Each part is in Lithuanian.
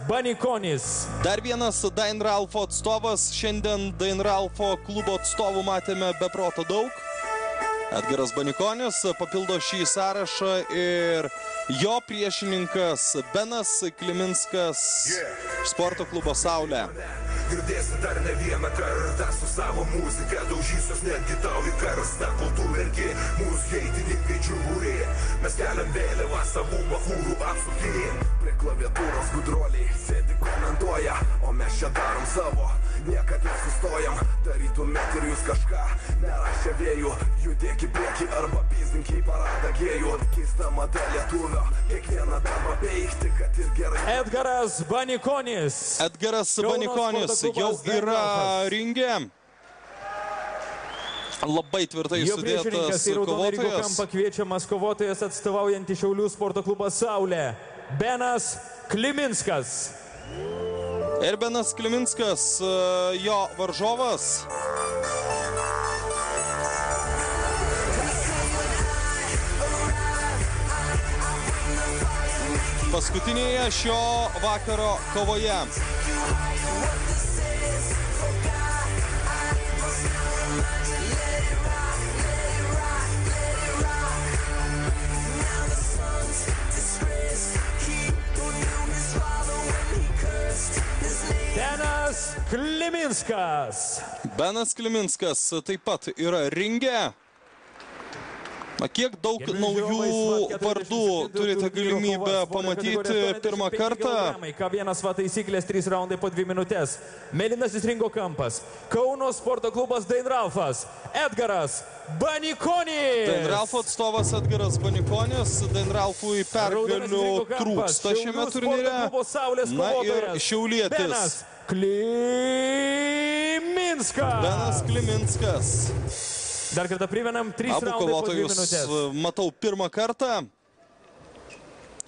Banikonis. Dar vienas Dain Ralfo atstovas. Šiandien Dain Ralfo klubo atstovų matėme be proto daug. Edgaras Banikonis papildo šį sąrašą ir jo priešininkas Benas Kliminskas, sporto klubo Saulė. Girdėsi dar ne vieną kartą su savo muzika, daužysios netgi tau į karstą, kol tu verki, mūsų heitininkai džiūri. Mes keliam vėliavą savų bachūrų apsuptį. Prie klaviatūros gudroliai sėdi komentuoja, o mes čia darom savo. Niekad nesustojam, darytum met ir jūs kažką. Nerašė vėjų, judėk į priekį arba pizdink į paradą gėjų. Keista mada lietuvio, kiekvieną darbą beigti, kad ir gerai. Edgaras Banikonis. Edgaras Banikonis jau yra ringe. Labai tvirtai sudėtas kovotojas. Pakviečiamas kovotojas atstovaujantį Šiaulių sporto klubą Saulė. Benas Kliminskas. Ir Benas Kliminskas, jo varžovas. Paskutinėje šio vakaro kovoje. Kliminskas. Benas Kliminskas taip pat yra ringe. Kiek daug naujų vardų turite galimybę pamatyti pirmą kartą. K1 taisyklės 3 raundai po 2 minutės. Mėlynasis ringo kampas. Kauno sporto klubas Dain Ralfas. Edgaras Banikonis. Dain Ralfo atstovas Edgaras Banikonis. Dain Ralfui pergalių trūksta šiame turnyre. Na ir šiaulietis. Benas Kliminskas. Benas Kliminskas. Dar kartą primenam, 3 raundai po 2 minutės. Matau pirmą kartą.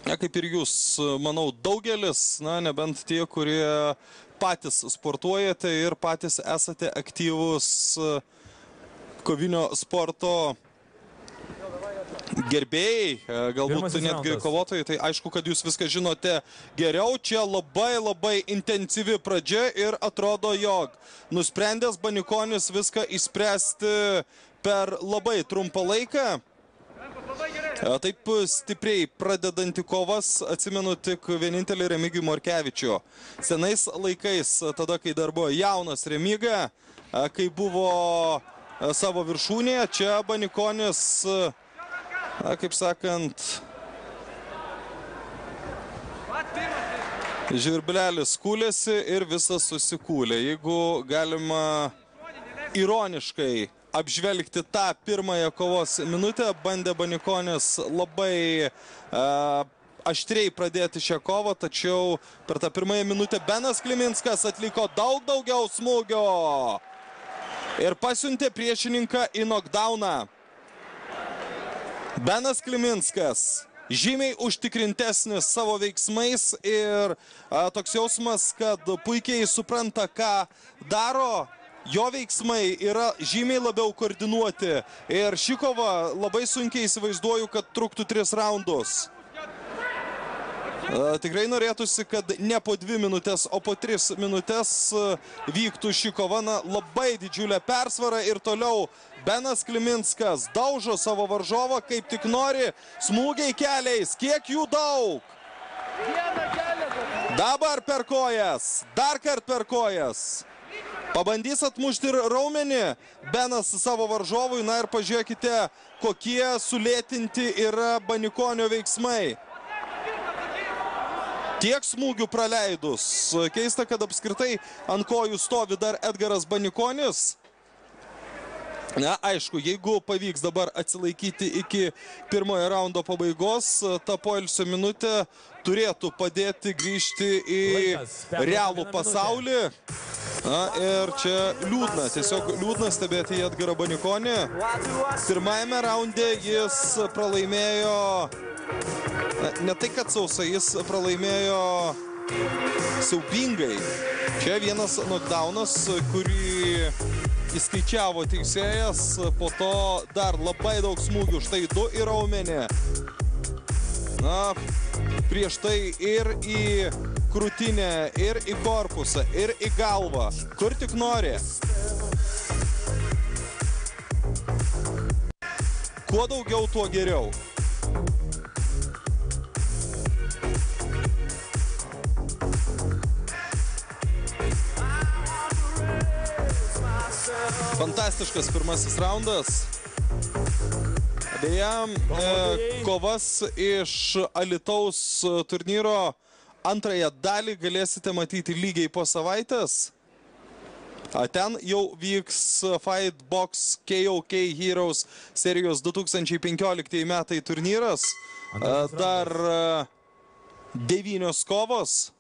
Kaip ir jūs, manau, daugelis, nebent tie, kurie patys sportuojate ir patys esate aktyvus kovinio sporto gerbėjai, galbūt netgi kovotojai, tai aišku, kad jūs viską žinote geriau. Čia labai intensyvi pradžia ir atrodo, jog nusprendęs Banikonis viską išspręsti per labai trumpą laiką. Taip stipriai pradedanti kovas atsimenu tik vienintelį Remigijų Morkevičių. Senais laikais, tada kai dar buvo jaunas Remiga, kai buvo savo viršūnėje, čia Banikonis, kaip sakant, žvirblelis kūlėsi ir visas susikūlė. Jeigu galima ironiškai apžvelgti tą pirmąją kovos minutę, bandė Banikonis labai aštriai pradėti šią kovą, tačiau per tą pirmąją minutę Benas Kliminskas atliko daug daugiau smūgio ir pasiuntė priešininką į knockdowną. Benas Kliminskas žymiai užtikrintesnis savo veiksmais ir toks jausmas, kad puikiai supranta, ką daro. Jo veiksmai yra žymiai labiau koordinuoti ir ši kova labai sunkiai įsivaizduoju, kad truktų 3 raundus. Tikrai norėtųsi, kad ne po 2 minutės, o po 3 minutės vyktų ši kova. Labai didžiulė persvara ir toliau Benas Kliminskas daužo savo varžovą kaip tik nori. Smūgiai keliais, kiek jų daug. Dabar per kojas, dar kart per kojas. Pabandys atmušti ir raumenį Benas savo varžovui. Na ir pažiūrėkite, kokie sulėtinti yra Banikonio veiksmai. Tiek smūgių praleidus. Keista, kad apskritai ant kojų stovi dar Edgaras Banikonis. Na, aišku, jeigu pavyks dabar atsilaikyti iki pirmojo raundo pabaigos, ta poilsio minutė turėtų padėti grįžti į realų pasaulį. Na, ir čia liūdna, tiesiog liūdna stebėti Edgarą Banikonį. Pirmajame raunde jis pralaimėjo, ne tai kad sausai, jis pralaimėjo siaubingai. Čia vienas knockdownas, kurį įskaičiavo teisėjas, po to dar labai daug smūgių, štai 2 į raumenį. Na, prieš tai ir į krūtinę, ir į korpusą, ir į galvą, kur tik nori. Kuo daugiau, tuo geriau. Fantastiškas pirmasis raundas. Beje, kovas iš Alytaus turnyro antrąją dalį galėsite matyti lygiai po savaitės. Ten jau vyks Fightbox KOK Heroes serijos 2015 metai turnyras. Dar 9 kovos.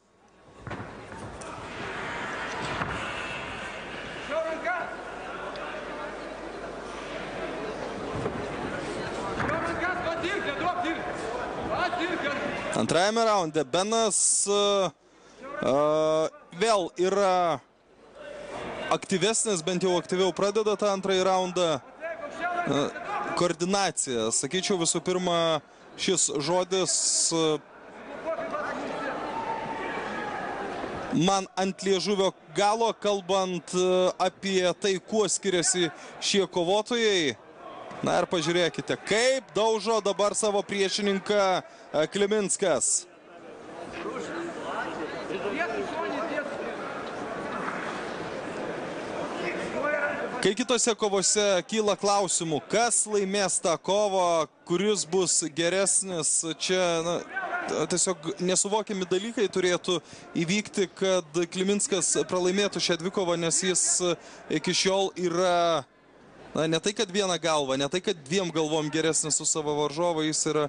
Antrajame raunde Benas vėl yra aktyvesnis, bent jau aktyviau pradeda tą antrąjį raundą. Koordinacija. Sakyčiau, visų pirma, šis žodis man ant liežuvio galo, kalbant apie tai, kuo skiriasi šie kovotojai. Na ir pažiūrėkite, kaip daužo dabar savo priešininką Kliminskas. Kai kitose kovose kyla klausimų, kas laimės tą kovą, kuris bus geresnis, čia tiesiog nesuvokiami dalykai turėtų įvykti, kad Kliminskas pralaimėtų šią dvikovą, nes jis iki šiol yra ne tai, kad viena galva, ne tai, kad 2 galvom geresnis už savo varžovą, jis yra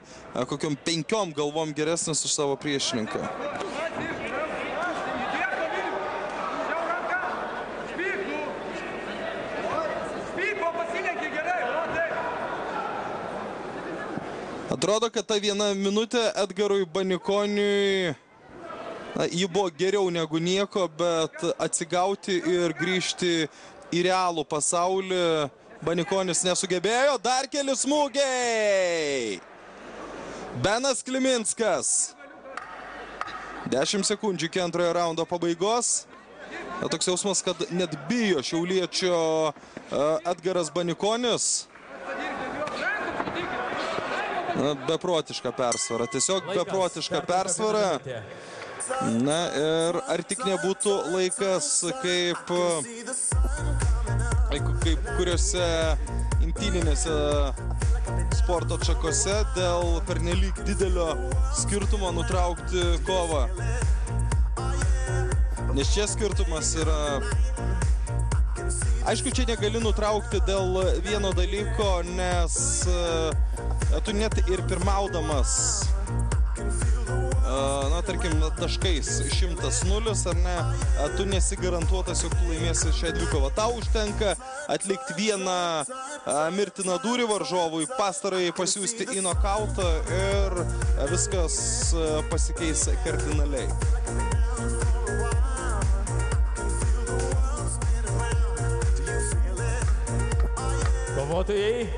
kokiom 5 galvom geresnis už savo priešininką. Atrodo, kad ta 1 minutė Edgarui Banikoniui, ji buvo geriau negu nieko, bet atsigauti ir grįžti į realų pasaulį Banikonis nesugebėjo. Dar keli smūgiai. Benas Kliminskas. 10 sekundžių iki antrojo raundo pabaigos. Toks jausmas, kad net bijo šiauliečio Edgaras Banikonis. Beprotiška persvara. Tiesiog beprotiška persvara. Na ir ar tik nebūtų laikas, kaip kuriuose imtyninėse sporto šakose dėl pernelyg didelio skirtumo nutraukti kovą. Nes čia skirtumas yra... Aišku, čia negali nutraukti dėl vieno dalyko, nes tu net ir pirmaudamas, tarkim, taškais 100-0, ar ne, tu nesi garantuotas, jog tu laimėsi šią dvikovą. Tau užtenka atlikti vieną mirtiną dūrį varžovui, pastarąjį pasiųsti į nokautą ir viskas pasikeis kardinaliai. Kovotojai.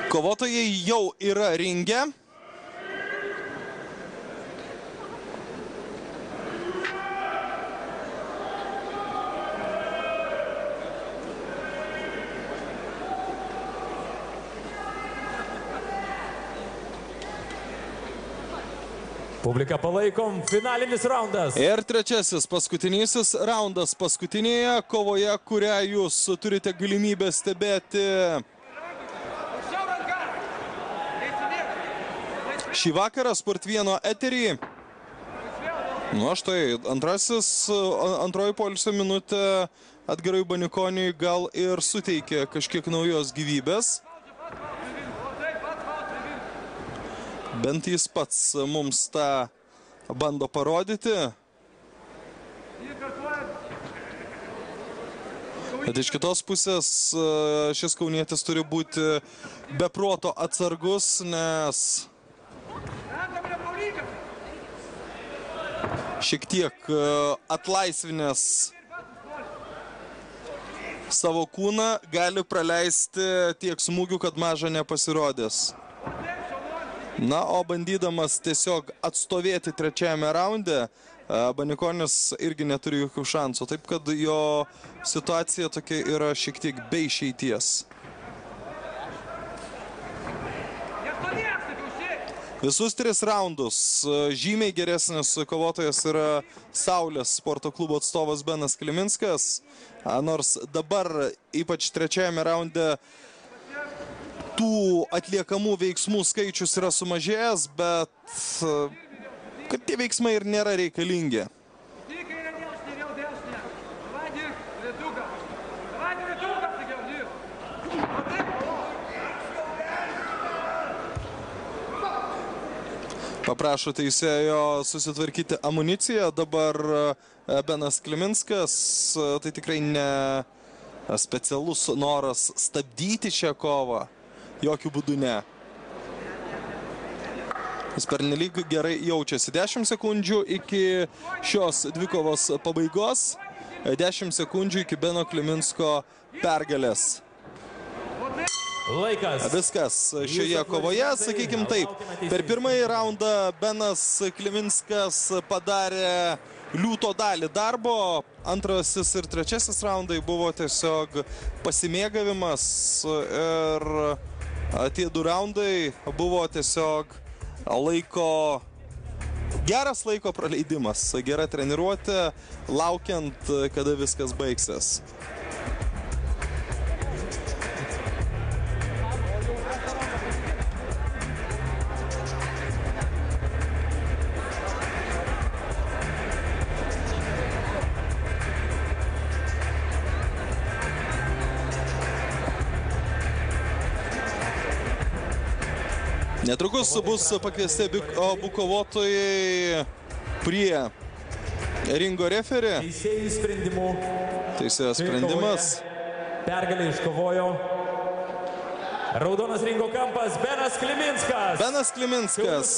Kovotojai jau yra ringe. Publika palaikom, finalinis raundas. Ir trečiasis, paskutinysis raundas paskutinėje kovoje, kurią jūs turite galimybę stebėti šį vakarą Sport1 eterį. Nu, štai, antroji poilsio minutė Edgarui Banikoniui gal ir suteikė kažkiek naujos gyvybės. Bent jis pats mums tą bando parodyti. Bet iš kitos pusės šis kaunietis turi būti be proto atsargus, nes šiek tiek atlaisvinęs savo kūną, gali praleisti tiek smūgių, kad maža nepasirodės. Na, o bandydamas tiesiog atstovėti trečiajame raunde, Banikonis irgi neturi jokių šansų. Taip, kad jo situacija tokia yra šiek tiek be išeities. Visus 3 raundus žymiai geresnis kovotojas yra Saulės sporto klubo atstovas Benas Kliminskas. Nors dabar, ypač trečiajame raunde, tų atliekamų veiksmų skaičius yra sumažėjęs, bet kad tie veiksmai ir nėra reikalingi. Paprašo teisėjo susitvarkyti amuniciją. Dabar Benas Kliminskas, tai tikrai ne specialus noras stabdyti šią kovą. Jokių būdų ne. Jis pernelyg gerai jaučiasi. 10 sekundžių iki šios dvikovos pabaigos. 10 sekundžių iki Beno Kliminsko pergalės. Laikas. Viskas šioje kovoje, sakykim taip. Per pirmąjį raundą Benas Kliminskas padarė liūto dalį darbo. Antrasis ir trečiasis raundai buvo tiesiog pasimėgavimas. Ir tie 2 raundai buvo tiesiog geras laiko praleidimas. Gera treniruotė, laukiant, kada viskas baigsis. Netrukus bus pakviesti abu kovotojai prie ringo referį. Teisėjo sprendimas. Pergalę iškovojo raudonas ringo kampas Benas Kliminskas. Benas Kliminskas.